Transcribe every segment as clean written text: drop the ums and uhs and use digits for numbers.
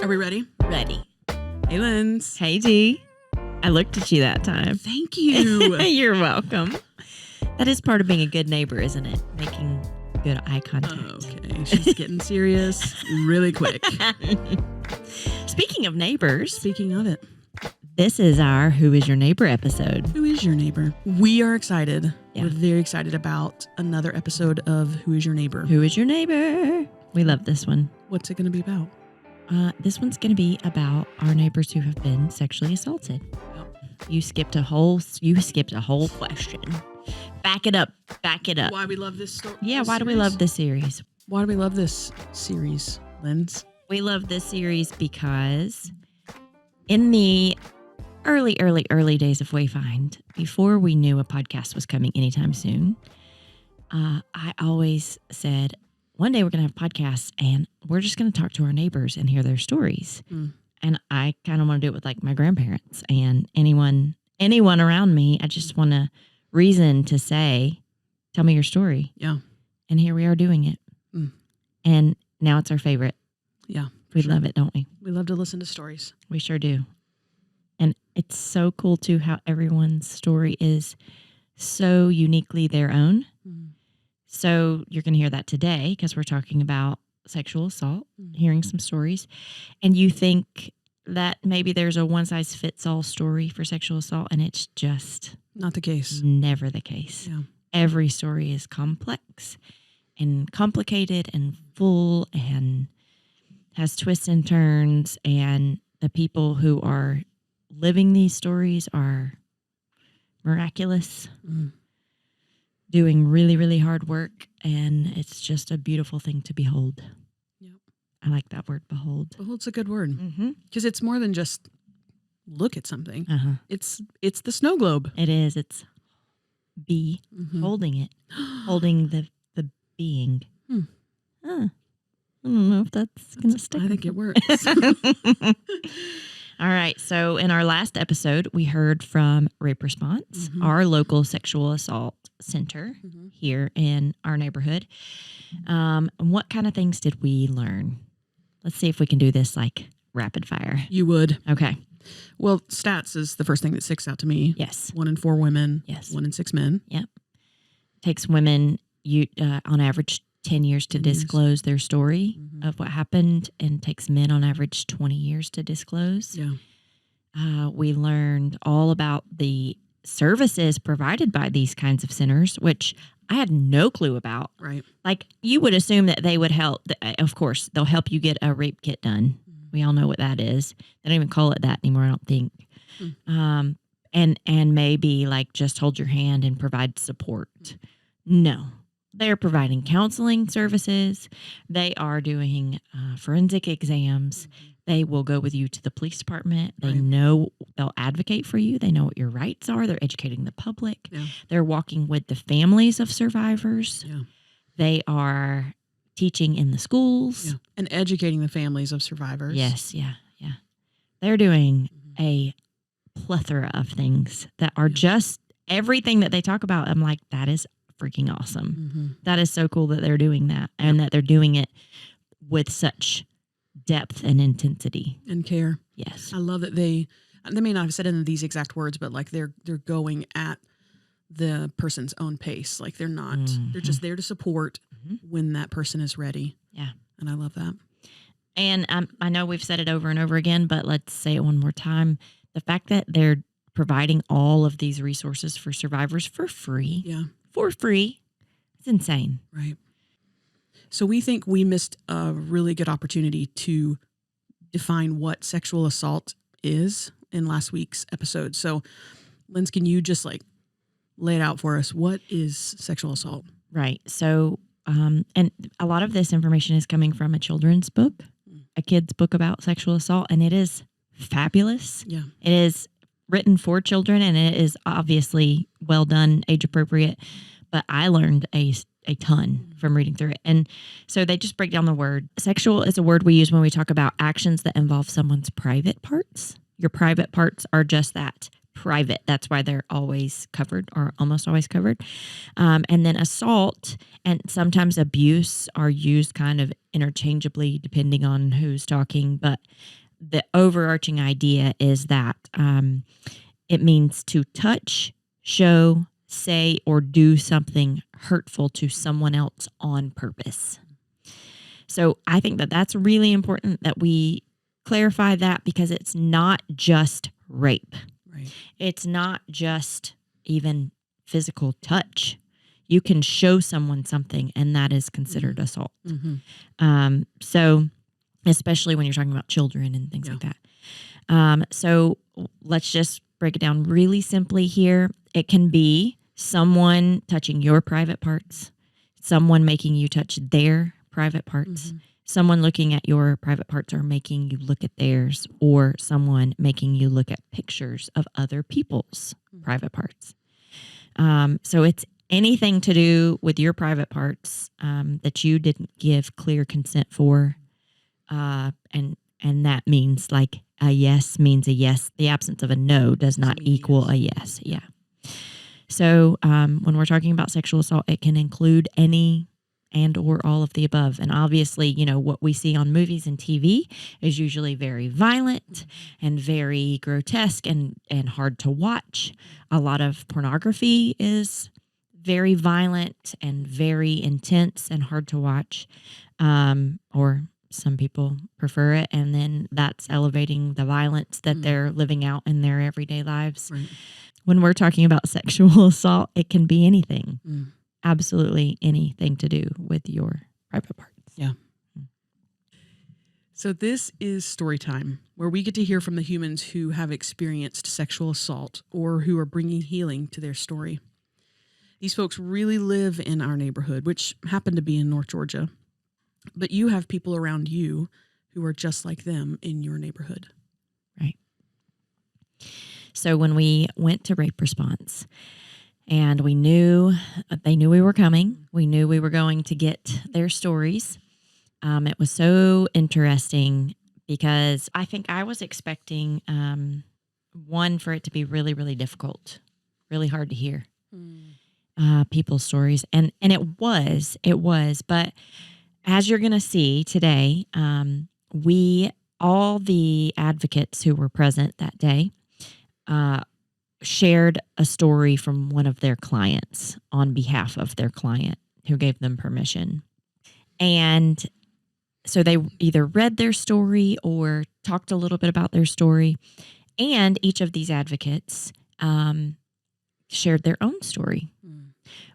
Are we ready? Ready. Hey, Linz. Hey, Dee. I looked at you that time. Thank you. You're welcome. That is part of being a good neighbor, isn't it? Making good eye contact. Okay, she's getting serious really quick. Speaking of neighbors, Speaking of it, this is our Who is Your Neighbor episode. who is your neighbor? We are excited. Yeah. We're very excited about another episode of Who is Your Neighbor? Who is your neighbor? We love this one. What's it going to be about? This one's going to be about our neighbors who have been sexually assaulted. Yep. You skipped a whole question. Back it up. Why we love this story? Yeah, why do we love this series? Why do we love this series, Linz? We love this series because in the early days of Wayfind, before we knew a podcast was coming anytime soon, I always said, one day we're going to have podcasts and we're just going to talk to our neighbors and hear their stories. Mm. And I kind of want to do it with like my grandparents and anyone around me. I just want a reason to say, tell me your story. Yeah. And here we are doing it. Mm. And now it's our favorite. Yeah. We love it, don't we? We love to listen to stories. We sure do. And it's so cool, too, how everyone's story is so uniquely their own. Mm. So you're going to hear that today because we're talking about sexual assault, hearing some stories. And you think that maybe there's a one-size-fits-all story for sexual assault, and it's just Not the case. never the case. Yeah. Every story is complex and complicated and full and has twists and turns, and the people who are living these stories are miraculous, doing really, really hard work, and it's just a beautiful thing to behold. Yep. I like that word, behold. Well, it's a good word Mm-hmm. because it's more than just look at something. Uh-huh. It's the snow globe. It is. It's holding it, holding the being. Hmm. Huh. I don't know if that's going to stick. I think it works. All right. So in our last episode, we heard from Rape Response, our local sexual assault center here in our neighborhood. What kind of things did we learn? Let's see if we can do this like rapid fire. You would. Okay. Well, stats is the first thing that sticks out to me. Yes. 1 in 4 women. Yes. 1 in 6 men. Yep. Takes women on average 10 years to disclose their story of what happened, and takes men on average 20 years to disclose. Yeah. We learned all about the services provided by these kinds of centers, which I had no clue about. Right. Like, you would assume that they would help. Of course, they'll help you get a rape kit done. We all know what that is. They don't even call it that anymore, I don't think. And maybe like just hold your hand and provide support. No. They're providing counseling services. They are doing forensic exams. They will go with you to the police department. They know, they'll advocate for you. They know what your rights are. They're educating the public. Yeah. They're walking with the families of survivors. Yeah. They are teaching in the schools. Yeah. And educating the families of survivors. Yes, yeah. They're doing a plethora of things that are just everything that they talk about. I'm like, that is freaking awesome. That is so cool that they're doing that, and that they're doing it with such depth and intensity And care. Yes. I love that they may not have said it in these exact words, but like they're going at the person's own pace. Like they're not, they're just there to support when that person is ready. Yeah. And I love that. And I know we've said it over and over again, but let's say it one more time. The fact that they're providing all of these resources for survivors for free. Yeah. For free. It's insane. Right. So we think we missed a really good opportunity to define what sexual assault is in last week's episode. So, Linz, can you just like lay it out for us? What is sexual assault? Right. So, and a lot of this information is coming from a children's book, a kid's book about sexual assault, and it is fabulous. Yeah. It is written for children, and it is obviously well done, age appropriate. But I learned a ton from reading through it. And so they just break down the word. Sexual is a word we use when we talk about actions that involve someone's private parts. Your private parts are just that, private. That's why they're always covered or almost always covered. And then assault and sometimes abuse are used kind of interchangeably depending on who's talking. But the overarching idea is that it means to touch, show, say, or do something hurtful to someone else on purpose. So I think that that's really important that we clarify that, because it's not just rape. Right. It's not just even physical touch. You can show someone something, and that is considered assault. Mm-hmm. So especially when you're talking about children and things like that. So let's just break it down really simply here. It can be someone touching your private parts, someone making you touch their private parts, someone looking at your private parts or making you look at theirs, or someone making you look at pictures of other people's private parts. So it's anything to do with your private parts that you didn't give clear consent for. And that means like a yes means a yes. The absence of a no does not equal a yes. Yeah. So when we're talking about sexual assault, it can include any and or all of the above. And obviously, you know, what we see on movies and TV is usually very violent and very grotesque and hard to watch. A lot of pornography is very violent and very intense and hard to watch. Or some people prefer it. And then that's elevating the violence that they're living out in their everyday lives. Right. When we're talking about sexual assault, it can be anything. Absolutely anything to do with your private parts. Yeah. So this is story time, where we get to hear from the humans who have experienced sexual assault or who are bringing healing to their story. These folks really live in our neighborhood, which happen to be in North Georgia. But you have people around you who are just like them in your neighborhood. Right. So when we went to Rape Response, and they knew we were coming. We knew we were going to get their stories. It was so interesting because I think I was expecting, one, for it to be really, really difficult, really hard to hear people's stories. And it was. But as you're going to see today, all the advocates who were present that day, shared a story from one of their clients on behalf of their client who gave them permission. And so they either read their story or talked a little bit about their story. And each of these advocates shared their own story,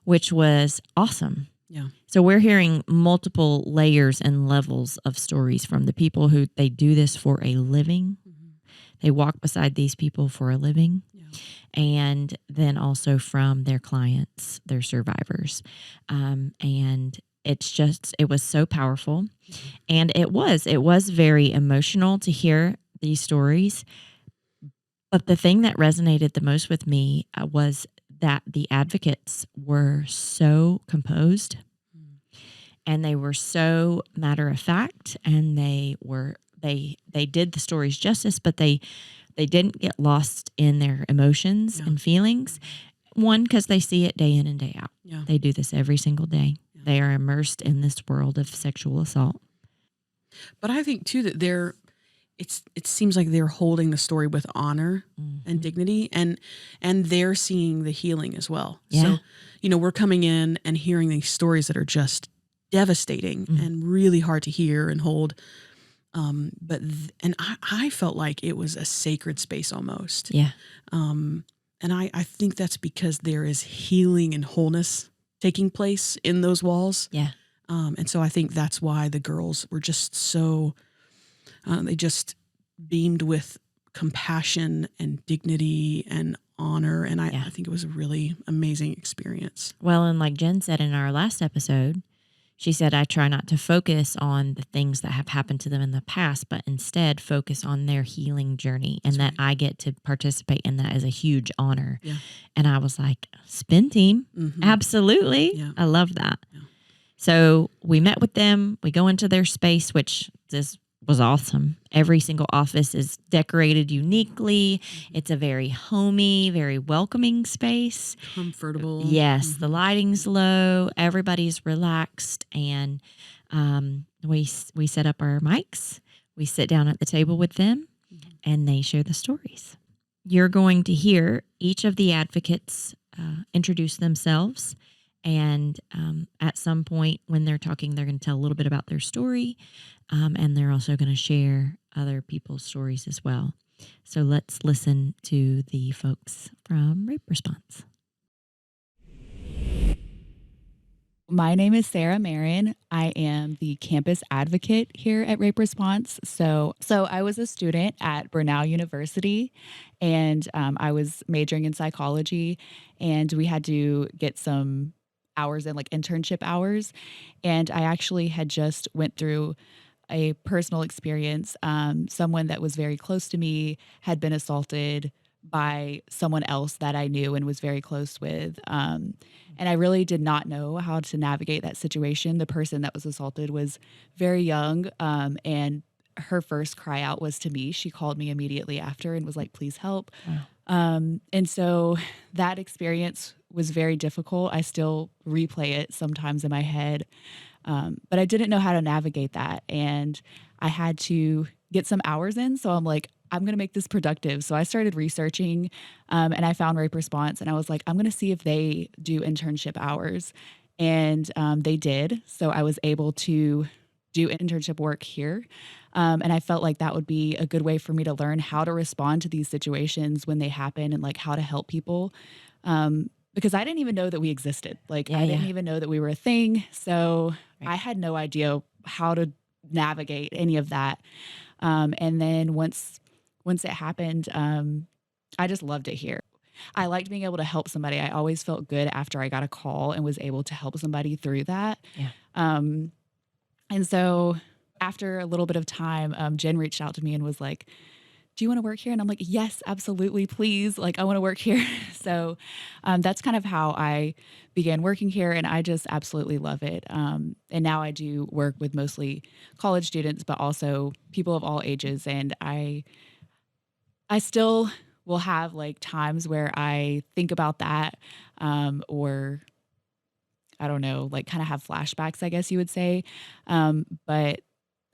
which was awesome. Yeah. So we're hearing multiple layers and levels of stories from the people who they do this for a living. They walk beside these people for a living. And then also from their clients, their survivors. And it was so powerful. And it was very emotional to hear these stories. But the thing that resonated the most with me was that the advocates were so composed and they were so matter of fact, and they did the stories justice, but they didn't get lost in their emotions and feelings. One, because they see it day in and day out. Yeah. They do this every single day. Yeah. They are immersed in this world of sexual assault. But I think too that it seems like they're holding the story with honor and dignity, and they're seeing the healing as well. Yeah. So, you know, we're coming in and hearing these stories that are just devastating and really hard to hear and hold. I felt like it was a sacred space almost. Yeah. And I think that's because there is healing and wholeness taking place in those walls. Yeah. And so I think that's why the girls were just so, they just beamed with compassion and dignity and honor. And I think it was a really amazing experience. Well, and like Jen said in our last episode, she said, I try not to focus on the things that have happened to them in the past, but instead focus on their healing journey. And that I get to participate in that is a huge honor. Yeah. And I was like, spin team. Absolutely. Yeah. I love that. Yeah. So we met with them. We go into their space, which is was awesome. Every single office is decorated uniquely. It's a very homey, very welcoming space. Comfortable. Yes, the lighting's low. Everybody's relaxed, and we set up our mics. We sit down at the table with them, and they share the stories. You're going to hear each of the advocates introduce themselves, and at some point when they're talking, they're going to tell a little bit about their story, and they're also going to share other people's stories as well. So let's listen to the folks from Rape Response. My name is Sarah Marin. I am the campus advocate here at Rape Response. So I was a student at Brenau University, and I was majoring in psychology, and we had to get some hours in, like internship hours. And I actually had just went through a personal experience. Someone that was very close to me had been assaulted by someone else that I knew and was very close with. And I really did not know how to navigate that situation. The person that was assaulted was very young, and her first cry out was to me. She called me immediately after and was like, please help. Wow. And so that experience was very difficult. I still replay it sometimes in my head. But I didn't know how to navigate that. And I had to get some hours in. So I'm like, I'm going to make this productive. So I started researching, and I found Rape Response, and I was like, I'm going to see if they do internship hours. And they did. So I was able to do internship work here. And I felt like that would be a good way for me to learn how to respond to these situations when they happen, and like how to help people. Because I didn't even know that we existed. Like, I didn't even know that we were a thing. So I had no idea how to navigate any of that. And then once it happened, I just loved it here. I liked being able to help somebody. I always felt good after I got a call and was able to help somebody through that. Yeah. And so after a little bit of time, Jen reached out to me and was like, do you want to work here? And I'm like, yes, absolutely, please. Like, I want to work here. So that's kind of how I began working here, and I just absolutely love it. And now I do work with mostly college students, but also people of all ages. And I still will have like times where I think about that, or I don't know, like kind of have flashbacks, I guess you would say. But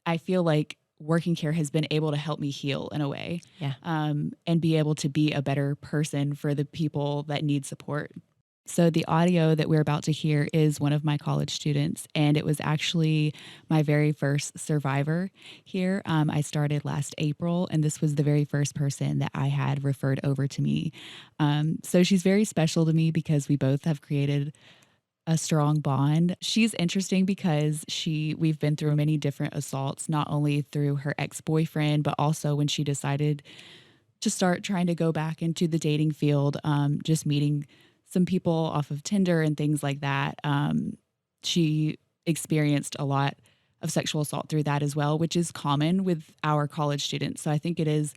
I feel like working here has been able to help me heal in a way, and be able to be a better person for the people that need support. So the audio that we're about to hear is one of my college students, and it was actually my very first survivor here. I started last April, and this was the very first person that I had referred over to me. So she's very special to me because we both have created a strong bond. She's interesting because we've been through many different assaults, not only through her ex-boyfriend, but also when she decided to start trying to go back into the dating field, just meeting some people off of Tinder and things like that. She experienced a lot of sexual assault through that as well, which is common with our college students. So I think it is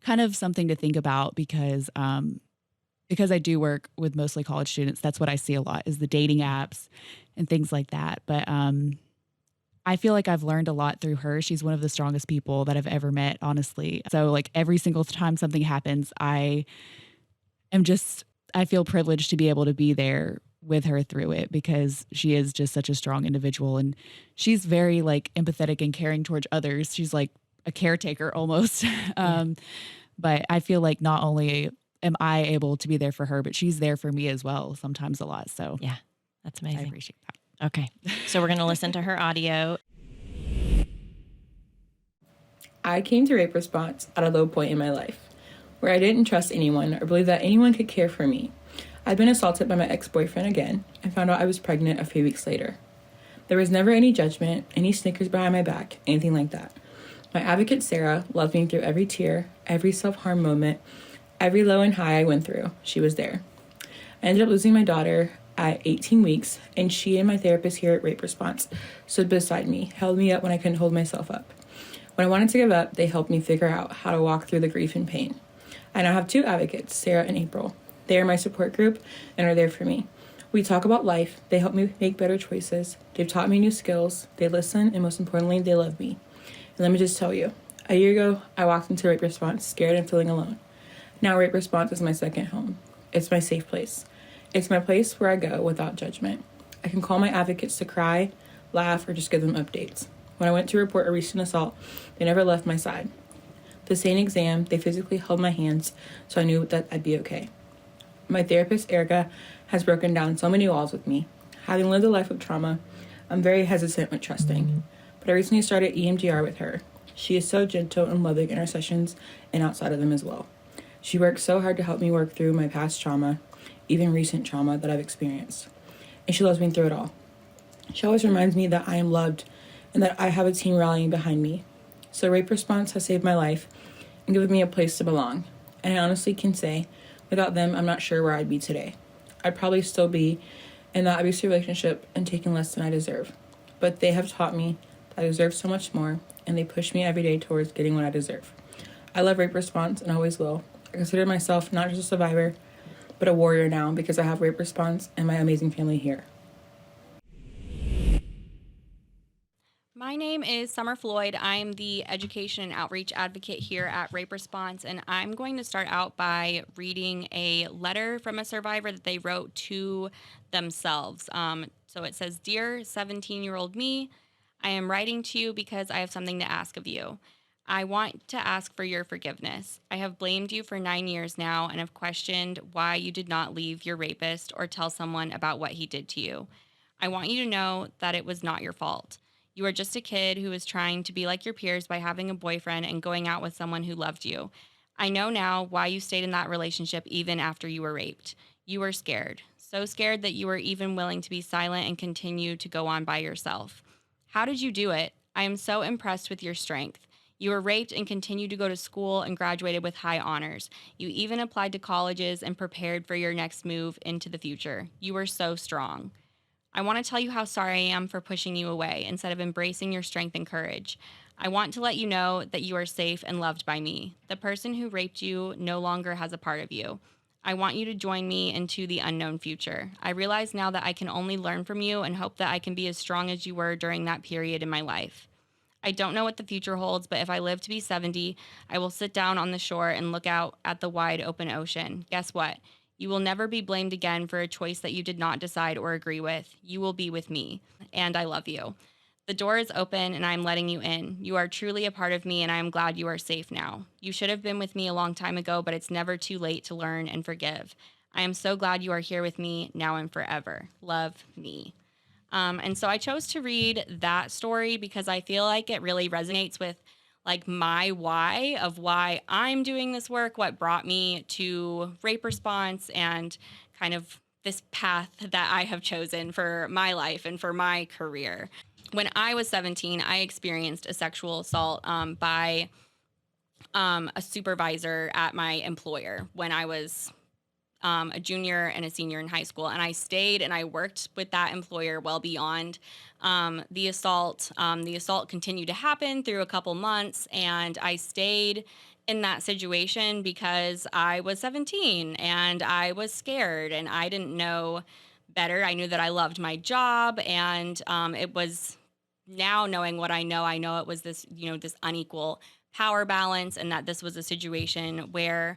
kind of something to think about because I do work with mostly college students. That's what I see a lot is the dating apps and things like that. But I feel like I've learned a lot through her. She's one of the strongest people that I've ever met, honestly. So like every single time something happens, I feel privileged to be able to be there with her through it because she is just such a strong individual, and she's very like empathetic and caring towards others. She's like a caretaker almost. But I feel like not only am I able to be there for her, but she's there for me as well, sometimes a lot. So yeah, that's amazing. I appreciate that. Okay. So we're going to listen to her audio. I came to Rape Response at a low point in my life, where I didn't trust anyone or believe that anyone could care for me. I'd been assaulted by my ex-boyfriend again and found out I was pregnant a few weeks later. There was never any judgment, any snickers behind my back, anything like that. My advocate, Sarah, loved me through every tear, every self-harm moment, every low and high I went through. She was there. I ended up losing my daughter at 18 weeks, and she and my therapist here at Rape Response stood beside me, held me up when I couldn't hold myself up. When I wanted to give up, they helped me figure out how to walk through the grief and pain. I now have two advocates, Sarah and April. They are my support group and are there for me. We talk about life. They help me make better choices. They've taught me new skills. They listen, and most importantly, they love me. And let me just tell you, a year ago, I walked into Rape Response scared and feeling alone. Now Rape Response is my second home. It's my safe place. It's my place where I go without judgment. I can call my advocates to cry, laugh, or just give them updates. When I went to report a recent assault, they never left my side. The same exam, they physically held my hands, so I knew that I'd be okay. My therapist, Erica, has broken down so many walls with me. Having lived a life of trauma, I'm very hesitant with trusting. But I recently started EMDR with her. She is so gentle and loving in our sessions and outside of them as well. She works so hard to help me work through my past trauma, even recent trauma that I've experienced. And she loves me through it all. She always reminds me that I am loved and that I have a team rallying behind me. So Rape Response has saved my life and given me a place to belong. And I honestly can say, without them, I'm not sure where I'd be today. I'd probably still be in that abusive relationship and taking less than I deserve. But they have taught me that I deserve so much more, and they push me every day towards getting what I deserve. I love Rape Response and always will. I consider myself not just a survivor, but a warrior now because I have Rape Response and my amazing family here. My name is Sommer Floyd. I'm the education and outreach advocate here at Rape Response, and I'm going to start out by reading a letter from a survivor that they wrote to themselves. So it says, "Dear 17-year-old me, I am writing to you because I have something to ask of you. I want to ask for your forgiveness. I have blamed you for 9 years now and have questioned why you did not leave your rapist or tell someone about what he did to you. I want you to know that it was not your fault. You are just a kid who was trying to be like your peers by having a boyfriend and going out with someone who loved you. I know now why you stayed in that relationship even after you were raped. You were scared. So scared that you were even willing to be silent and continue to go on by yourself. How did you do it? I am so impressed with your strength. You were raped and continued to go to school and graduated with high honors. You even applied to colleges and prepared for your next move into the future. You were so strong. I want to tell you how sorry I am for pushing you away instead of embracing your strength and courage. I want to let you know that you are safe and loved by me. The person who raped you no longer has a part of you. I want you to join me into the unknown future. I realize now that I can only learn from you and hope that I can be as strong as you were during that period in my life. I don't know what the future holds, but if I live to be 70, I will sit down on the shore and look out at the wide open ocean. Guess what? You will never be blamed again for a choice that you did not decide or agree with. You will be with me, and I love you. The door is open, and I am letting you in. You are truly a part of me, and I am glad you are safe now. You should have been with me a long time ago, but it's never too late to learn and forgive. I am so glad you are here with me now and forever. Love, me." And so I chose to read that story because I feel like it really resonates with like my why of why I'm doing this work, what brought me to Rape Response, and kind of this path that I have chosen for my life and for my career. When I was 17, I experienced a sexual assault by a supervisor at my employer when I was a junior and a senior in high school. And I stayed and I worked with that employer well beyond the assault. The assault continued to happen through a couple months, and I stayed in that situation because I was 17 and I was scared and I didn't know better. I knew that I loved my job, and it was, now knowing what I know it was this, this unequal power balance, and that this was a situation where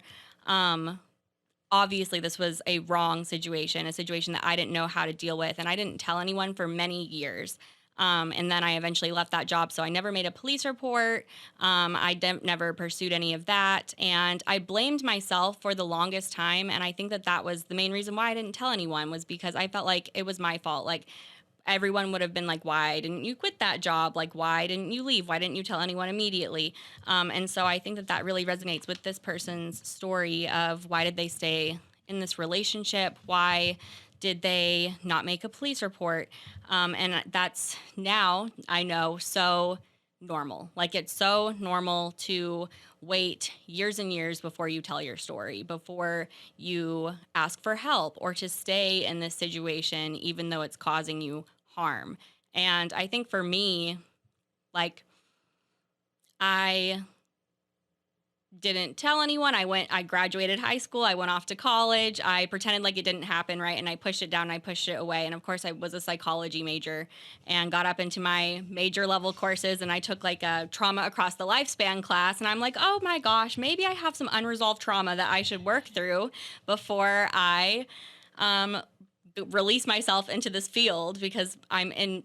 obviously this was a wrong situation, a situation that I didn't know how to deal with, and I didn't tell anyone for many years. And then I eventually left that job, so I never made a police report. I never pursued any of that, and I blamed myself for the longest time, and I think that was the main reason why I didn't tell anyone, was because I felt like it was my fault. Like, everyone would have been like, why didn't you quit that job? Like, why didn't you leave? Why didn't you tell anyone immediately? And so I think that really resonates with this person's story of why did they stay in this relationship? Why did they not make a police report? And that's, now I know, so normal. Like, it's so normal to wait years and years before you tell your story, before you ask for help, or to stay in this situation even though it's causing you harm. And I think for me, like, I didn't tell anyone. I graduated high school. I went off to college. I pretended like it didn't happen, right? And I pushed it down and I pushed it away. And of course I was a psychology major and got up into my major level courses, and I took like a trauma across the lifespan class. And I'm like, oh my gosh, maybe I have some unresolved trauma that I should work through before I, release myself into this field, because I'm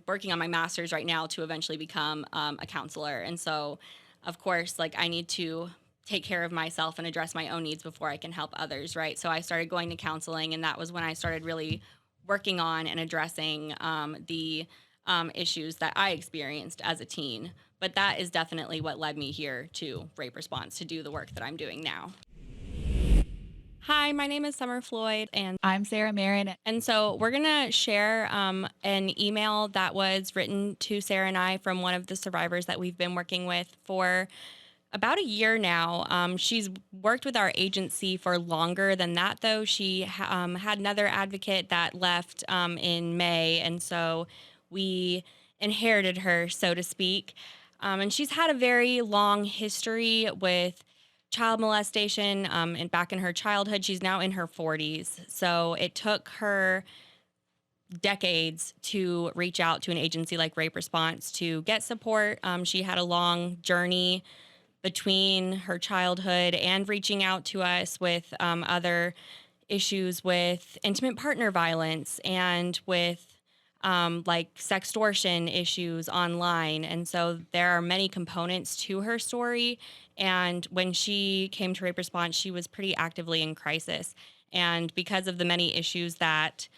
working on my master's right now to eventually become a counselor. And so of course, like I need to take care of myself and address my own needs before I can help others, right? So I started going to counseling, and that was when I started really working on and addressing the issues that I experienced as a teen. But that is definitely what led me here to Rape Response, to do the work that I'm doing now. Hi, my name is Sommer Floyd, and I'm Sarah Marin. And so we're going to share an email that was written to Sarah and I from one of the survivors that we've been working with for about a year now. She's worked with our agency for longer than that, though. She had another advocate that left in May, and so we inherited her, so to speak. And she's had a very long history with child molestation, and back in her childhood. She's now in her 40s. So it took her decades to reach out to an agency like Rape Response to get support. She had a long journey between her childhood and reaching out to us with other issues with intimate partner violence and with like sextortion issues online. And so there are many components to her story. And when she came to Rape Response, she was pretty actively in crisis. And because of the many issues that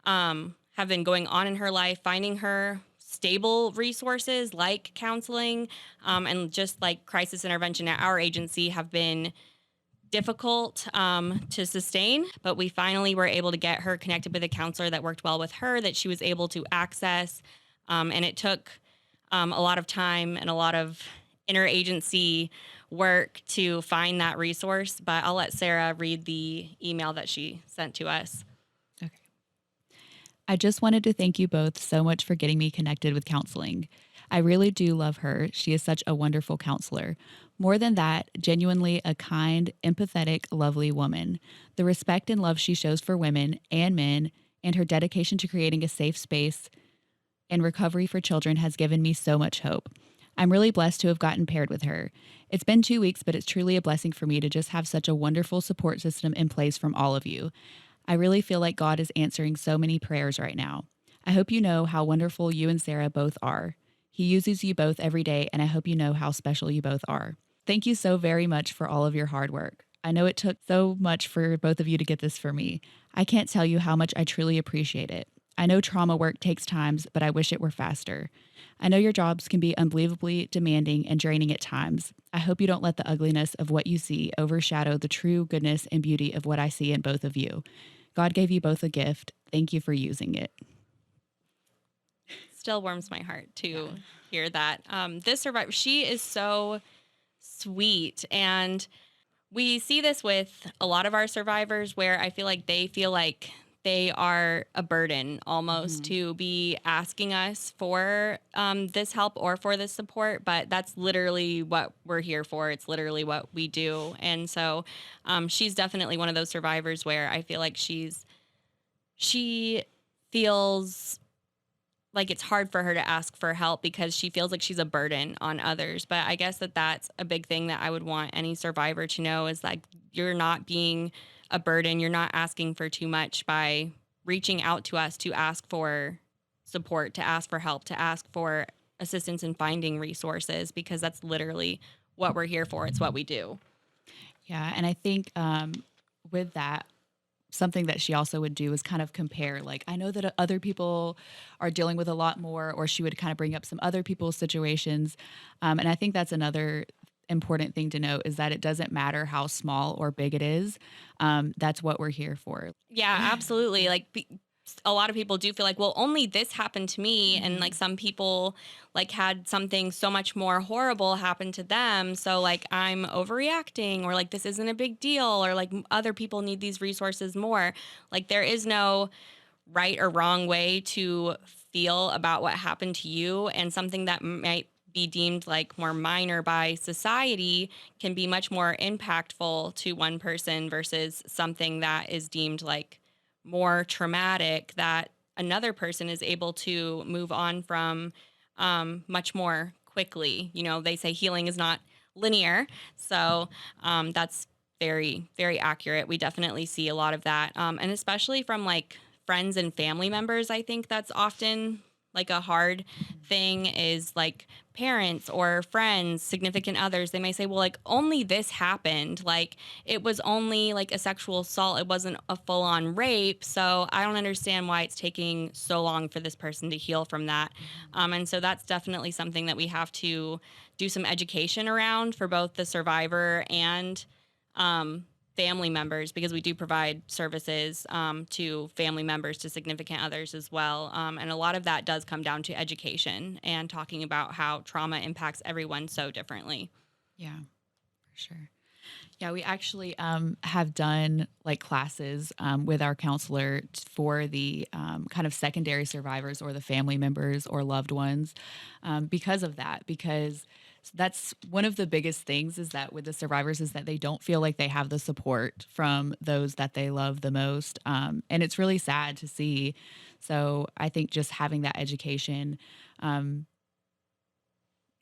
have been going on in her life, finding her stable resources like counseling and just like crisis intervention at our agency have been difficult to sustain, but we finally were able to get her connected with a counselor that worked well with her, that she was able to access. And it took a lot of time and a lot of interagency work to find that resource. But I'll let Sarah read the email that she sent to us. Okay. I just wanted to thank you both so much for getting me connected with counseling. I really do love her. She is such a wonderful counselor. More than that, genuinely a kind, empathetic, lovely woman. The respect and love she shows for women and men, and her dedication to creating a safe space and recovery for children has given me so much hope. I'm really blessed to have gotten paired with her. It's been 2 weeks, but it's truly a blessing for me to just have such a wonderful support system in place from all of you. I really feel like God is answering so many prayers right now. I hope you know how wonderful you and Sarah both are. He uses you both every day, and I hope you know how special you both are. Thank you so very much for all of your hard work. I know it took so much for both of you to get this for me. I can't tell you how much I truly appreciate it. I know trauma work takes time, but I wish it were faster. I know your jobs can be unbelievably demanding and draining at times. I hope you don't let the ugliness of what you see overshadow the true goodness and beauty of what I see in both of you. God gave you both a gift. Thank you for using it. Still warms my heart to hear that. This survivor, she is so sweet. And we see this with a lot of our survivors where I feel like they are a burden almost to be asking us for this help or for this support, but that's literally what we're here for. It's literally what we do. And so she's definitely one of those survivors where I feel like she feels like it's hard for her to ask for help because she feels like she's a burden on others. But I guess that's a big thing that I would want any survivor to know is like you're not being a burden. You're not asking for too much by reaching out to us to ask for support, to ask for help, to ask for assistance in finding resources, because that's literally what we're here for. It's what we do. Yeah. And I think with that, something that she also would do is kind of compare, like, I know that other people are dealing with a lot more, or she would kind of bring up some other people's situations. And I think that's another important thing to note is that it doesn't matter how small or big it is. That's what we're here for. Yeah, absolutely. Like a lot of people do feel like, well, only this happened to me. And like some people like had something so much more horrible happen to them. So like I'm overreacting, or like this isn't a big deal, or like other people need these resources more. Like there is no right or wrong way to feel about what happened to you, and something that might be deemed like more minor by society can be much more impactful to one person versus something that is deemed like more traumatic that another person is able to move on from much more quickly. You know, they say healing is not linear. So that's very, very accurate. We definitely see a lot of that. And especially from like friends and family members, I think that's often like a hard thing is like parents or friends, significant others. They may say, well, like only this happened. Like it was only like a sexual assault. It wasn't a full on rape. So I don't understand why it's taking so long for this person to heal from that. And so that's definitely something that we have to do some education around for both the survivor and family members, because we do provide services to family members, to significant others as well. And a lot of that does come down to education and talking about how trauma impacts everyone so differently. Yeah, for sure. Yeah, we actually have done like classes with our counselor for the kind of secondary survivors or the family members or loved ones because of that, because that's one of the biggest things is that with the survivors is that they don't feel like they have the support from those that they love the most. And it's really sad to see. So I think just having that education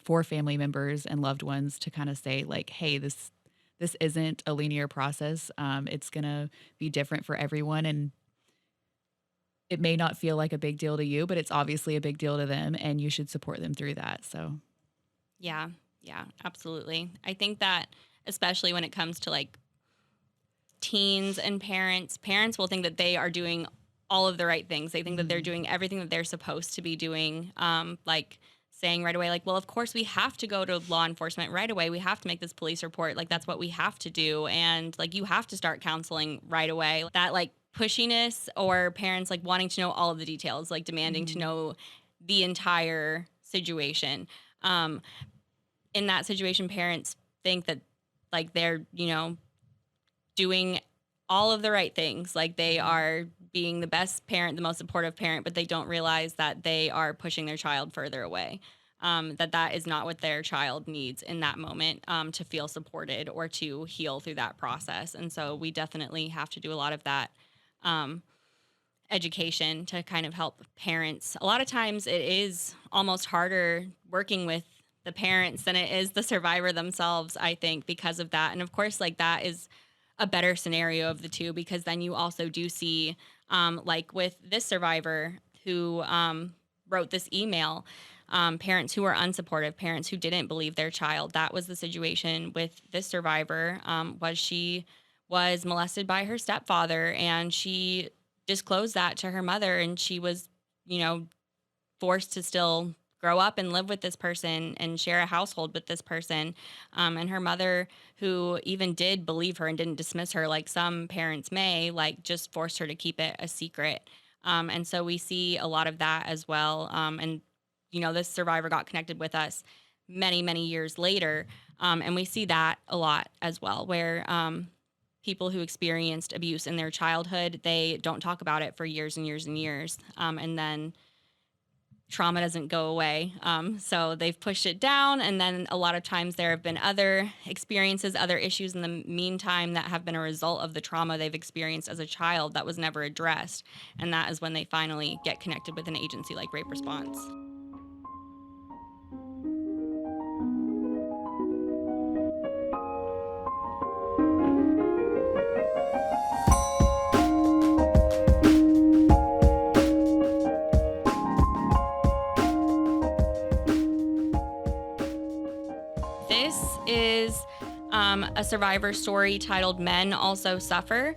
for family members and loved ones to kind of say like, hey, this isn't a linear process. It's going to be different for everyone. And it may not feel like a big deal to you, but it's obviously a big deal to them, and you should support them through that. So Yeah, absolutely. I think that especially when it comes to like teens and parents will think that they are doing all of the right things. They think that they're doing everything that they're supposed to be doing. Like saying right away, like, well, of course we have to go to law enforcement right away. We have to make this police report. Like that's what we have to do. And like, you have to start counseling right away. That like pushiness, or parents like wanting to know all of the details, like demanding to know the entire situation. In that situation, parents think that like they're, you know, doing all of the right things. Like they are being the best parent, the most supportive parent, but they don't realize that they are pushing their child further away. That is not what their child needs in that moment to feel supported or to heal through that process. And so we definitely have to do a lot of that education to kind of help parents. A lot of times it is almost harder working with the parents than it is the survivor themselves, I think, because of that. And of course, like that is a better scenario of the two, because then you also do see, like with this survivor who wrote this email, parents who were unsupportive, parents who didn't believe their child. That was the situation with this survivor. She was molested by her stepfather, and she disclosed that to her mother, and she was, you know, forced to still grow up and live with this person and share a household with this person. And her mother, who even did believe her and didn't dismiss her like some parents may, like just forced her to keep it a secret. And so we see a lot of that as well. And, you know, this survivor got connected with us many, many years later. And we see that a lot as well, where people who experienced abuse in their childhood, they don't talk about it for years and years and years. And then trauma doesn't go away. So they've pushed it down. And then a lot of times there have been other experiences, other issues in the meantime that have been a result of the trauma they've experienced as a child that was never addressed. And that is when they finally get connected with an agency like Rape Response. This is a survivor story titled Men Also Suffer.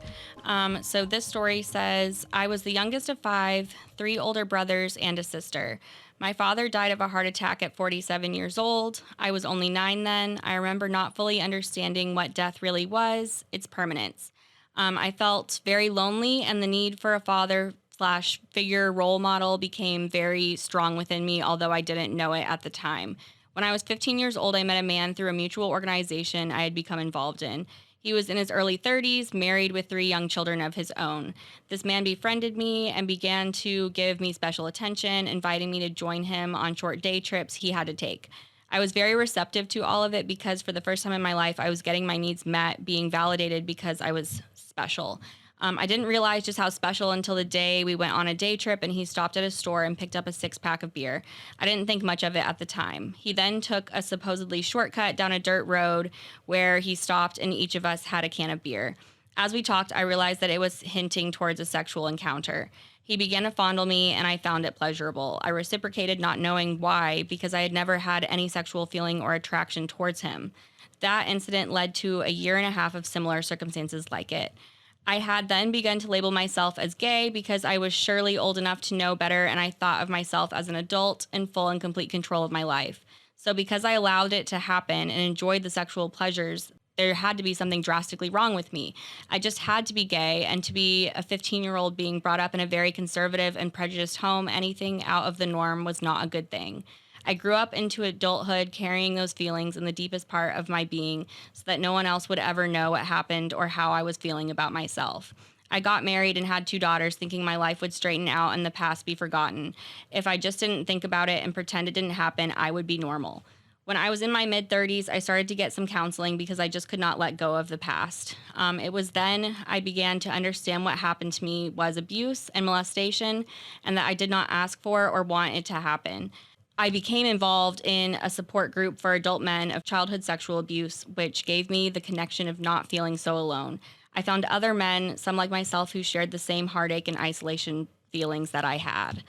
So this story says, I was the youngest of 5, 3 older brothers and a sister. My father died of a heart attack at 47 years old. I was only 9 then. I remember not fully understanding what death really was, its permanence. I felt very lonely, and the need for a father/figure role model became very strong within me, although I didn't know it at the time. When I was 15 years old, I met a man through a mutual organization I had become involved in. He was in his early 30s, married with 3 young children of his own. This man befriended me and began to give me special attention, inviting me to join him on short day trips he had to take. I was very receptive to all of it because for the first time in my life, I was getting my needs met, being validated because I was special. I didn't realize just how special until the day we went on a day trip and he stopped at a store and picked up a 6-pack of beer. I didn't think much of it at the time. He then took a supposedly shortcut down a dirt road where he stopped and each of us had a can of beer. As we talked, I realized that it was hinting towards a sexual encounter. He began to fondle me and I found it pleasurable. I reciprocated, not knowing why, because I had never had any sexual feeling or attraction towards him. That incident led to a 1.5 years of similar circumstances like it. I had then begun to label myself as gay because I was surely old enough to know better, and I thought of myself as an adult in full and complete control of my life. So because I allowed it to happen and enjoyed the sexual pleasures, there had to be something drastically wrong with me. I just had to be gay, and to be a 15-year-old being brought up in a very conservative and prejudiced home, anything out of the norm was not a good thing. I grew up into adulthood carrying those feelings in the deepest part of my being so that no one else would ever know what happened or how I was feeling about myself. I got married and had 2 daughters thinking my life would straighten out and the past be forgotten. If I just didn't think about it and pretend it didn't happen, I would be normal. When I was in my mid-30s, I started to get some counseling because I just could not let go of the past. It was then I began to understand what happened to me was abuse and molestation, and that I did not ask for or want it to happen. I became involved in a support group for adult men of childhood sexual abuse, which gave me the connection of not feeling so alone. I found other men, some like myself, who shared the same heartache and isolation feelings that I had.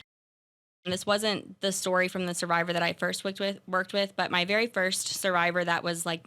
And this wasn't the story from the survivor that I first worked with, but my very first survivor that was like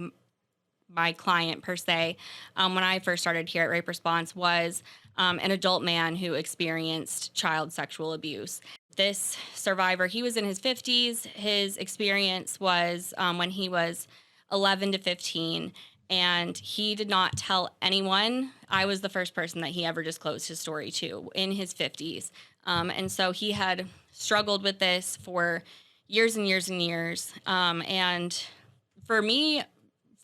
my client per se, when I first started here at Rape Response was an adult man who experienced child sexual abuse. This survivor, he was in his 50s. His experience was when he was 11 to 15, and he did not tell anyone. I was the first person that he ever disclosed his story to in his 50s. And so he had struggled with this for years and years and years. And for me,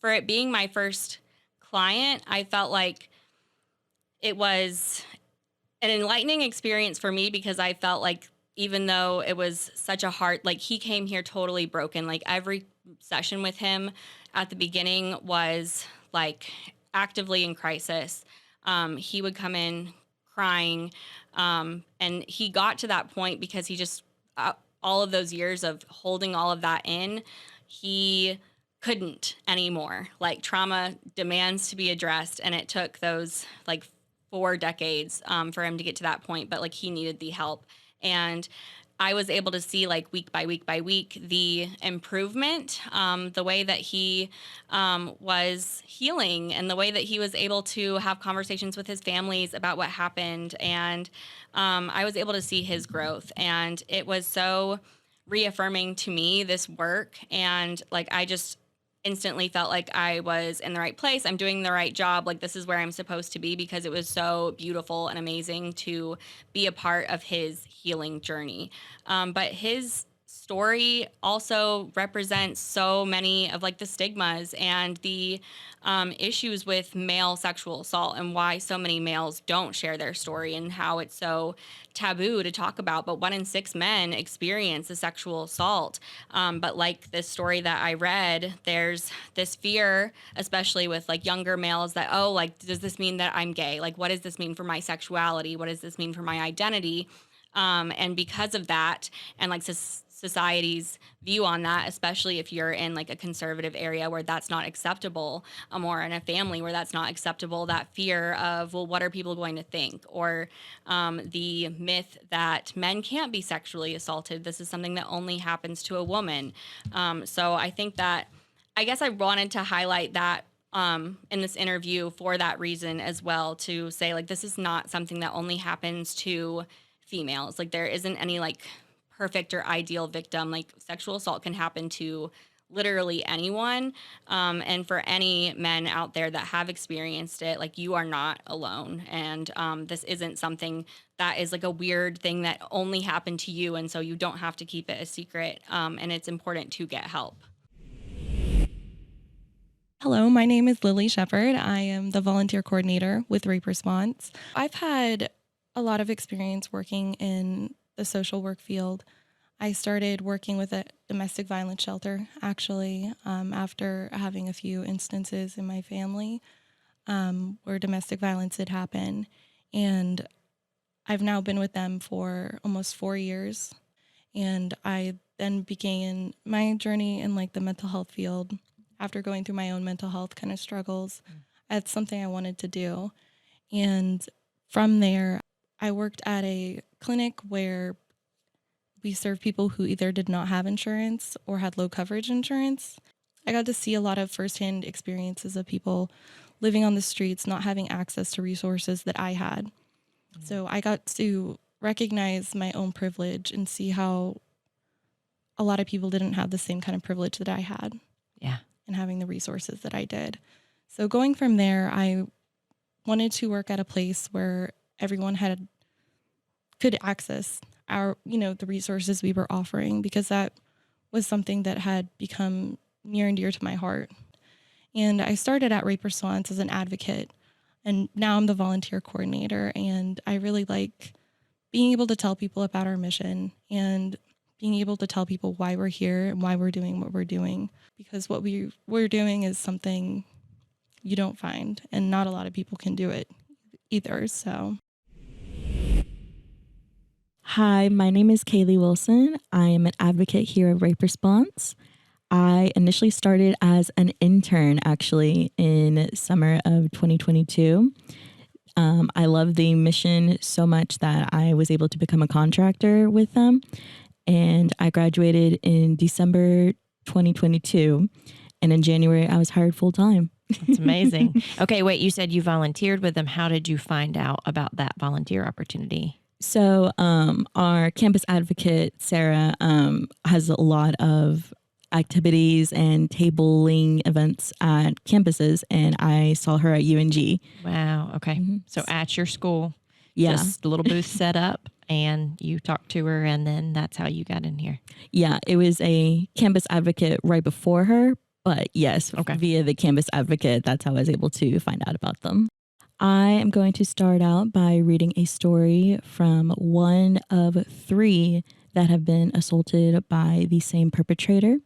for it being my first client, I felt like it was an enlightening experience for me because I felt like even though it was such a hard, like he came here totally broken, like every session with him at the beginning was like actively in crisis. He would come in crying, and he got to that point because he just, all of those years of holding all of that in, he couldn't anymore. Like trauma demands to be addressed, and it took those like 4 decades for him to get to that point, but like he needed the help. And I was able to see like week by week by week the improvement, the way that he was healing and the way that he was able to have conversations with his families about what happened. And I was able to see his growth. And it was so reaffirming to me, this work. And like I just instantly felt like I was in the right place. I'm doing the right job. Like this is where I'm supposed to be because it was so beautiful and amazing to be a part of his healing journey. But his story also represents so many of like the stigmas and the issues with male sexual assault and why so many males don't share their story and how it's so taboo to talk about. But 1 in 6 men experience a sexual assault. But like this story that I read, there's this fear, especially with like younger males that, oh, like, does this mean that I'm gay? Like, what does this mean for my sexuality? What does this mean for my identity? And because of that, and like society's view on that, especially if you're in like a conservative area where that's not acceptable, or in a family where that's not acceptable, that fear of, well, what are people going to think? Or the myth that men can't be sexually assaulted. This is something that only happens to a woman. So I think that, I guess I wanted to highlight that in this interview for that reason as well, to say like, this is not something that only happens to females. Like there isn't any like perfect or ideal victim. Like sexual assault can happen to literally anyone. And for any men out there that have experienced it, like you are not alone. And this isn't something that is like a weird thing that only happened to you. And so you don't have to keep it a secret. And it's important to get help. Hello, my name is Lily Shepard. I am the volunteer coordinator with Rape Response. I've had a lot of experience working in the social work field. I started working with a domestic violence shelter, actually, after having a few instances in my family where domestic violence had happened. And I've now been with them for almost 4 years. And I then began my journey in like the mental health field after going through my own mental health kind of struggles. That's something I wanted to do. And from there, I worked at a clinic where we served people who either did not have insurance or had low coverage insurance. I got to see a lot of firsthand experiences of people living on the streets, not having access to resources that I had. So I got to recognize my own privilege and see how a lot of people didn't have the same kind of privilege that I had. Yeah. And having the resources that I did. So going from there, I wanted to work at a place where everyone could access the resources we were offering, because that was something that had become near and dear to my heart. And I started at Rape Response as an advocate, and now I'm the volunteer coordinator, and I really like being able to tell people about our mission and being able to tell people why we're here and why we're doing what we're doing, because what we're doing is something you don't find, and not a lot of people can do it either. So, hi, my name is Caeley Wilson. I am an advocate here at Rape Response. I initially started as an intern, actually, in summer of 2022. I love the mission so much that I was able to become a contractor with them. And I graduated in December 2022. And in January, I was hired full time. That's amazing. Okay, wait, you said you volunteered with them. How did you find out about that volunteer opportunity? So our campus advocate, Sarah, has a lot of activities and tabling events at campuses, and I saw her at UNG. Wow. Okay. So at your school, just a little booth set up, and you talked to her, and then that's how you got in here. Yeah, it was a campus advocate right before her, but yes, via the campus advocate, that's how I was able to find out about them. I am going to start out by reading a story from one of 3 that have been assaulted by the same perpetrator.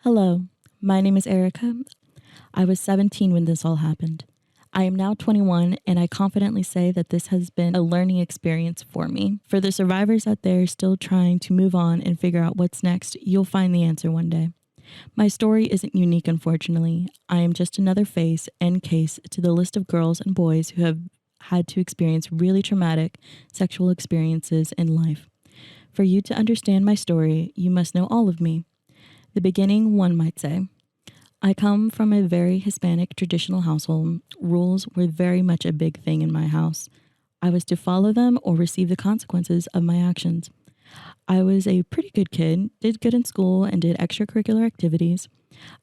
Hello, my name is Erica. I was 17 when this all happened. I am now 21, and I confidently say that this has been a learning experience for me. For the survivors out there still trying to move on and figure out what's next, you'll find the answer one day. My story isn't unique, unfortunately. I am just another face and case to the list of girls and boys who have had to experience really traumatic sexual experiences in life. For you to understand my story, you must know all of me. The beginning, one might say. I come from a very Hispanic traditional household. Rules were very much a big thing in my house. I was to follow them or receive the consequences of my actions. I was a pretty good kid, did good in school, and did extracurricular activities.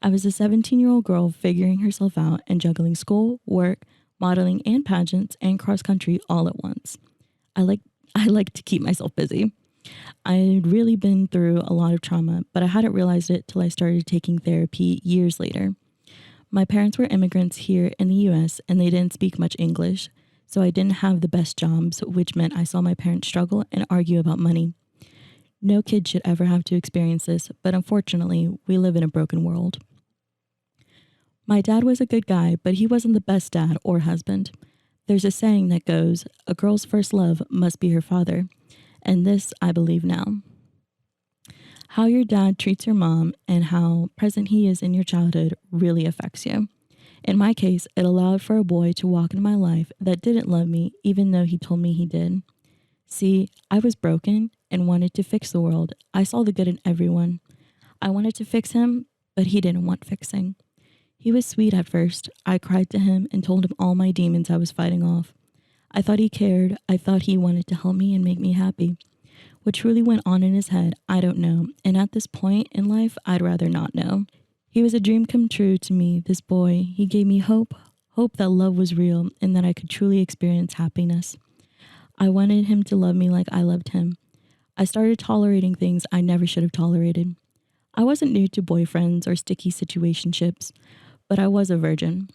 I was a 17-year-old girl figuring herself out and juggling school, work, modeling, and pageants, and cross-country all at once. I like to keep myself busy. I'd really been through a lot of trauma, but I hadn't realized it till I started taking therapy years later. My parents were immigrants here in the U.S., and they didn't speak much English, so I didn't have the best jobs, which meant I saw my parents struggle and argue about money. No kid should ever have to experience this, but unfortunately, we live in a broken world. My dad was a good guy, but he wasn't the best dad or husband. There's a saying that goes, a girl's first love must be her father. And this, I believe now. How your dad treats your mom and how present he is in your childhood really affects you. In my case, it allowed for a boy to walk into my life that didn't love me, even though he told me he did. See, I was broken and wanted to fix the world. I saw the good in everyone. I wanted to fix him, but he didn't want fixing. He was sweet at first. I cried to him and told him all my demons I was fighting off. I thought he cared. I thought he wanted to help me and make me happy. What truly went on in his head, I don't know. And at this point in life, I'd rather not know. He was a dream come true to me, this boy. He gave me hope that love was real and that I could truly experience happiness. I wanted him to love me like I loved him. I started tolerating things I never should have tolerated. I wasn't new to boyfriends or sticky situationships, but I was a virgin.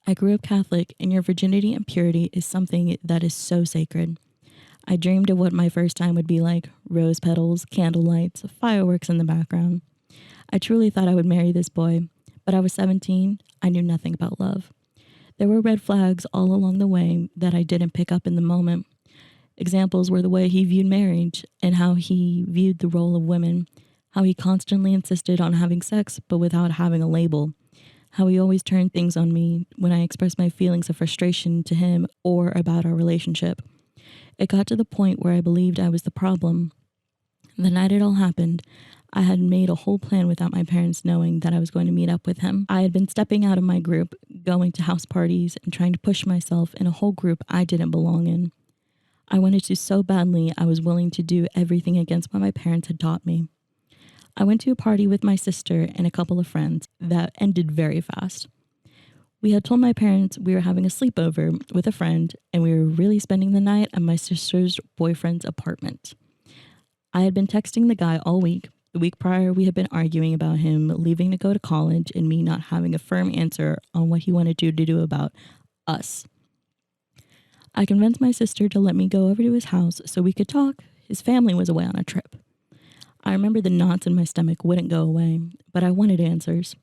I grew up Catholic, and your virginity and purity is something that is so sacred. I dreamed of what my first time would be like: rose petals, candle lights, fireworks in the background. I truly thought I would marry this boy, but I was 17. I knew nothing about love. There were red flags all along the way that I didn't pick up in the moment. Examples were the way he viewed marriage and how he viewed the role of women, how he constantly insisted on having sex but without having a label, how he always turned things on me when I expressed my feelings of frustration to him or about our relationship. It got to the point where I believed I was the problem. The night it all happened, I had made a whole plan without my parents knowing that I was going to meet up with him. I had been stepping out of my group, going to house parties, and trying to push myself in a whole group I didn't belong in. I wanted to so badly I was willing to do everything against what my parents had taught me. I went to a party with my sister and a couple of friends that ended very fast. We had told my parents we were having a sleepover with a friend, and we were really spending the night at my sister's boyfriend's apartment. I had been texting the guy all week. The week prior, we had been arguing about him leaving to go to college and me not having a firm answer on what he wanted to do about us. I convinced my sister to let me go over to his house so we could talk. His family was away on a trip. I remember the knots in my stomach wouldn't go away, but I wanted answers.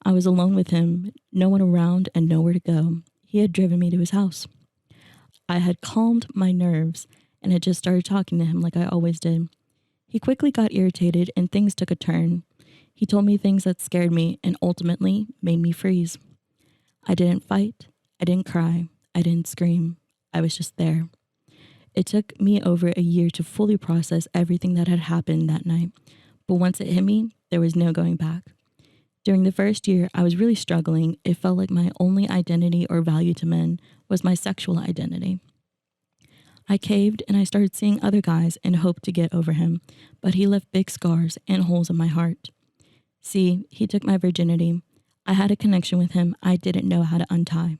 I was alone with him, no one around and nowhere to go. He had driven me to his house. I had calmed my nerves and had just started talking to him like I always did. He quickly got irritated and things took a turn. He told me things that scared me and ultimately made me freeze. I didn't fight. I didn't cry. I didn't scream. I was just there. It took me over a year to fully process everything that had happened that night, but once it hit me, there was no going back. During the first year, I was really struggling. It felt like my only identity or value to men was my sexual identity. I caved and I started seeing other guys and hoped to get over him, but he left big scars and holes in my heart. See, he took my virginity. I had a connection with him I didn't know how to untie.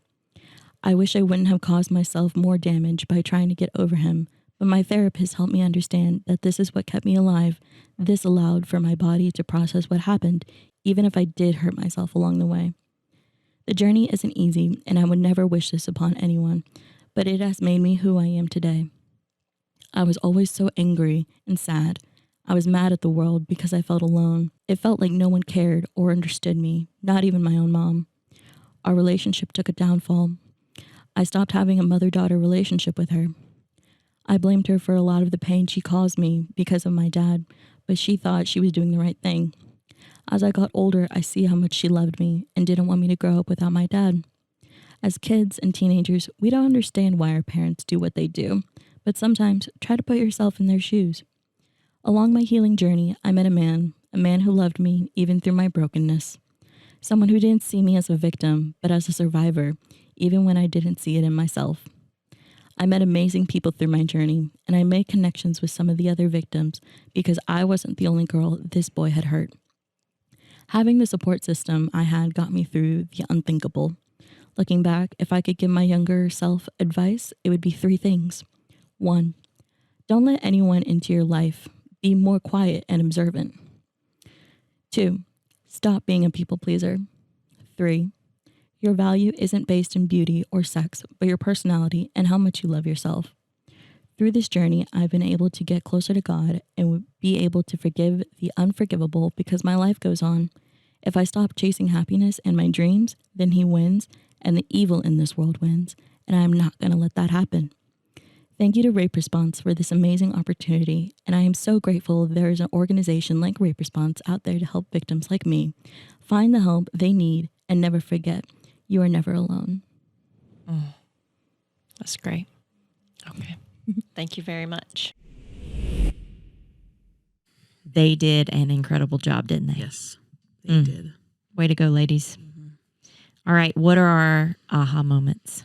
I wish I wouldn't have caused myself more damage by trying to get over him, but my therapist helped me understand that this is what kept me alive. This allowed for my body to process what happened, even if I did hurt myself along the way. The journey isn't easy, and I would never wish this upon anyone, but it has made me who I am today. I was always so angry and sad. I was mad at the world because I felt alone. It felt like no one cared or understood me, not even my own mom. Our relationship took a downfall. I stopped having a mother-daughter relationship with her. I blamed her for a lot of the pain she caused me because of my dad, but she thought she was doing the right thing. As I got older, I see how much she loved me and didn't want me to grow up without my dad. As kids and teenagers, we don't understand why our parents do what they do, but sometimes try to put yourself in their shoes. Along my healing journey, I met a man who loved me even through my brokenness. Someone who didn't see me as a victim, but as a survivor, even when I didn't see it in myself. I met amazing people through my journey, and I made connections with some of the other victims because I wasn't the only girl this boy had hurt. Having the support system I had got me through the unthinkable. Looking back, if I could give my younger self advice, it would be 3 things. 1, don't let anyone into your life. Be more quiet and observant. 2, stop being a people pleaser. 3, your value isn't based in beauty or sex, but your personality and how much you love yourself. Through this journey, I've been able to get closer to God and be able to forgive the unforgivable because my life goes on. If I stop chasing happiness and my dreams, then He wins and the evil in this world wins, and I'm not going to let that happen. Thank you to Rape Response for this amazing opportunity, and I am so grateful there is an organization like Rape Response out there to help victims like me find the help they need and never forget, you are never alone. That's great. Okay. Thank you very much. They did an incredible job, didn't they? Yes, they did. Way to go, ladies. Mm-hmm. All right. What are our aha moments?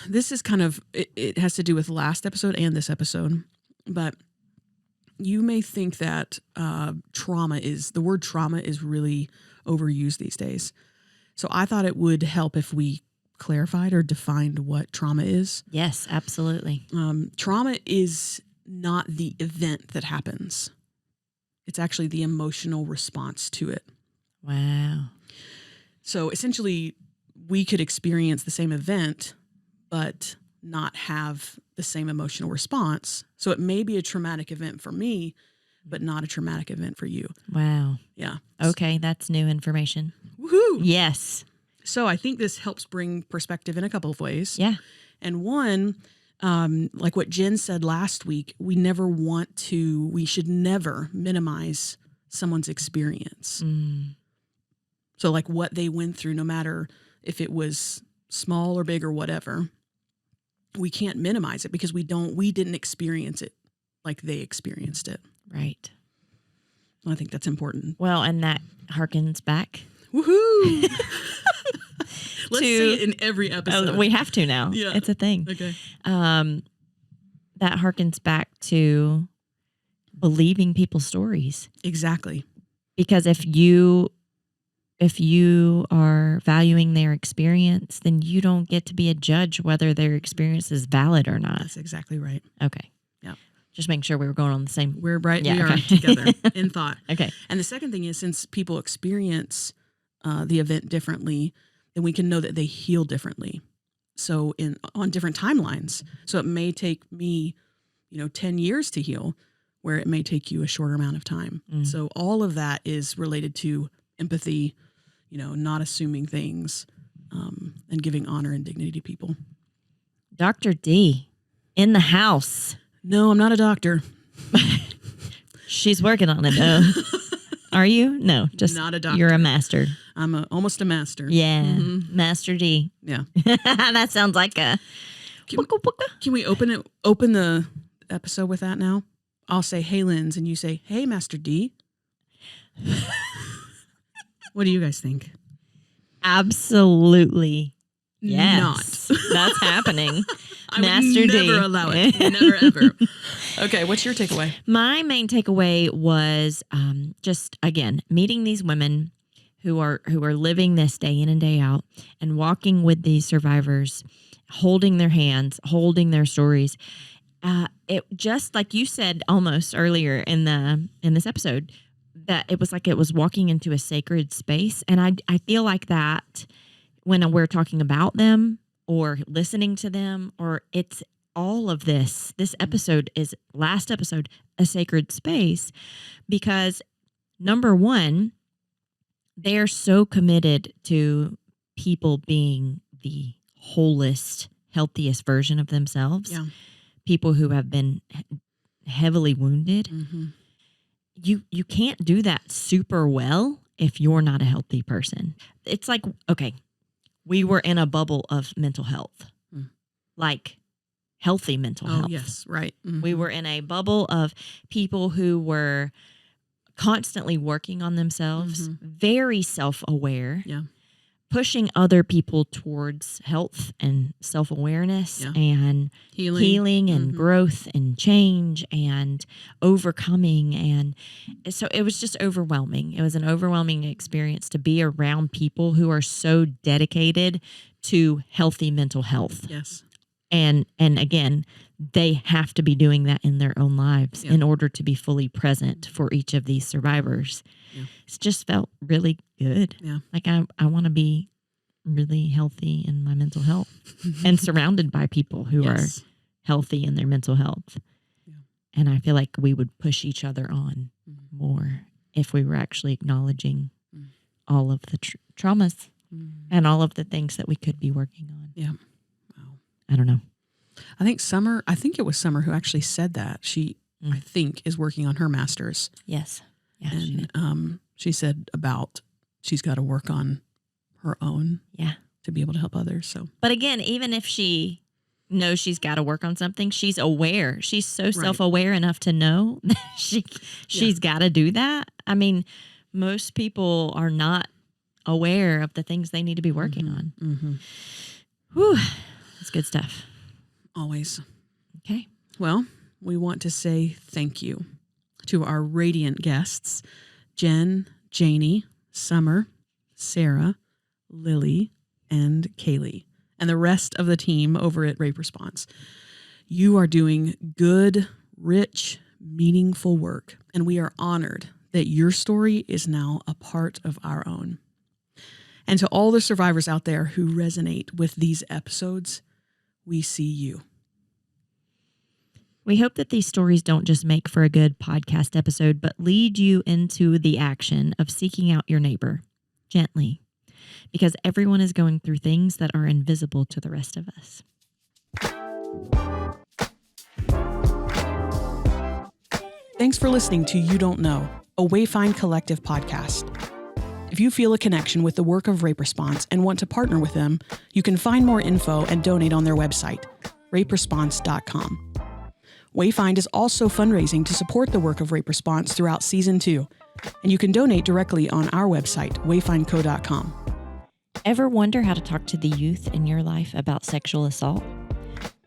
This is kind of, it has to do with last episode and this episode, but you may think that the word trauma is really overused these days. So I thought it would help if we clarified or defined what trauma is. Yes, absolutely. Trauma is not the event that happens. It's actually the emotional response to it. Wow. So essentially, we could experience the same event, but not have the same emotional response. So it may be a traumatic event for me, but not a traumatic event for you. Wow. Yeah. Okay, that's new information. Woohoo! Yes. So I think this helps bring perspective in a couple of ways. Yeah. And one, like what Jen said last week, we should never minimize someone's experience. So like what they went through, no matter if it was small or big or whatever, we can't minimize it because we didn't experience it like they experienced it. Right. I think that's important. Well, and that harkens back. Woohoo! Let's say it in every episode. We have to now. Yeah. It's a thing. Okay. That harkens back to believing people's stories. Exactly. Because if you are valuing their experience, then you don't get to be a judge whether their experience is valid or not. That's exactly right. Okay. Yeah. Just making sure we were going on the same. We're right. Yeah, we okay. are together in thought. Okay. And the second thing is, since people experience the event differently, then we can know that they heal differently. So on different timelines. So it may take me, 10 years to heal, where it may take you a shorter amount of time. So all of that is related to empathy, not assuming things, and giving honor and dignity to people. Dr. D in the house. No, I'm not a doctor. She's working on it though. Are you? No, just Not a doctor. You're a master. I'm almost a master. Yeah, Mhm. Master D. Yeah. That sounds like a. Can we open the episode with that now? I'll say, "Hey, Linz," and you say, "Hey, Master D." What do you guys think? Absolutely. Yes. Not. That's happening. I Master would D. never allow it. Never, ever. Okay, what's your takeaway? My main takeaway was just, again, meeting these women who are living this day in and day out and walking with these survivors, holding their hands, holding their stories. It just, like you said almost earlier in this episode, that it was like it was walking into a sacred space. And I feel like that when we're talking about them or listening to them, or it's all of this last episode, a sacred space, because number one, they're so committed to people being the wholest, healthiest version of themselves. Yeah. People who have been heavily wounded. Mm-hmm. You can't do that super well if you're not a healthy person. It's like, okay, we were in a bubble of mental health, like healthy mental health. Oh, yes, right. Mm-hmm. We were in a bubble of people who were constantly working on themselves, very self-aware, pushing other people towards health and self-awareness and healing and growth and change and overcoming. And so it was just overwhelming. It was an overwhelming experience to be around people who are so dedicated to healthy mental health. Yes. And again, they have to be doing that in their own lives in order to be fully present for each of these survivors. Yeah. It's just felt really good. Yeah. Like I want to be really healthy in my mental health and surrounded by people who are healthy in their mental health. Yeah. And I feel like we would push each other on more if we were actually acknowledging all of the traumas and all of the things that we could be working on. Yeah. I don't know. I think it was Sommer who actually said that. She, I think, is working on her master's. Yes. Yeah, and she said about she's got to work on her own to be able to help others. So, but again, even if she knows she's got to work on something, she's aware. She's so self-aware enough to know that she's got to do that. I mean, most people are not aware of the things they need to be working on. Mm-hmm. Whew. That's good stuff. Always. Okay. Well, we want to say thank you to our radiant guests, Jen, Janie, Sommer, Sarah, Lily, and Caeley, and the rest of the team over at Rape Response. You are doing good, rich, meaningful work, and we are honored that your story is now a part of our own. And to all the survivors out there who resonate with these episodes, we see you. We hope that these stories don't just make for a good podcast episode, but lead you into the action of seeking out your neighbor gently, because everyone is going through things that are invisible to the rest of us. Thanks for listening to You Don't Know, a Wayfind Collective podcast. If you feel a connection with the work of Rape Response and want to partner with them, you can find more info and donate on their website, raperesponse.com. Wayfind is also fundraising to support the work of Rape Response throughout Season 2, and you can donate directly on our website, wayfindco.com. Ever wonder how to talk to the youth in your life about sexual assault?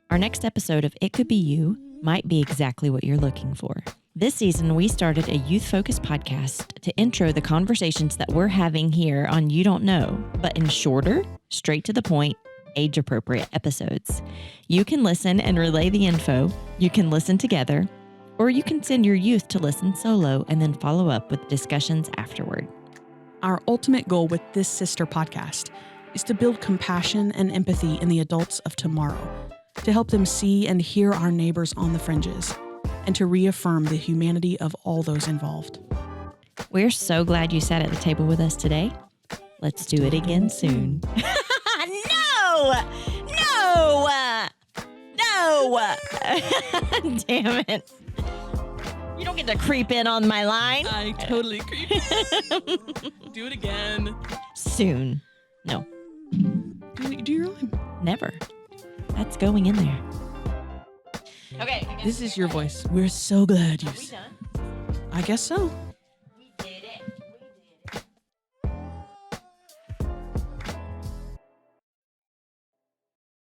Our next episode of It Could Be You might be exactly what you're looking for. This season, we started a youth-focused podcast to intro the conversations that we're having here on You Don't Know, but in shorter, straight to the point, age-appropriate episodes. You can listen and relay the info, you can listen together, or you can send your youth to listen solo and then follow up with discussions afterward. Our ultimate goal with this sister podcast is to build compassion and empathy in the adults of tomorrow, to help them see and hear our neighbors on the fringes, and to reaffirm the humanity of all those involved. We're so glad you sat at the table with us today. Let's do it again soon. No! Damn it. You don't get to creep in on my line. I totally creep in. Do it again. Soon. No. Do your line. Never. That's going in there. Okay. This is your voice. We're so glad you. Are we done? I guess so.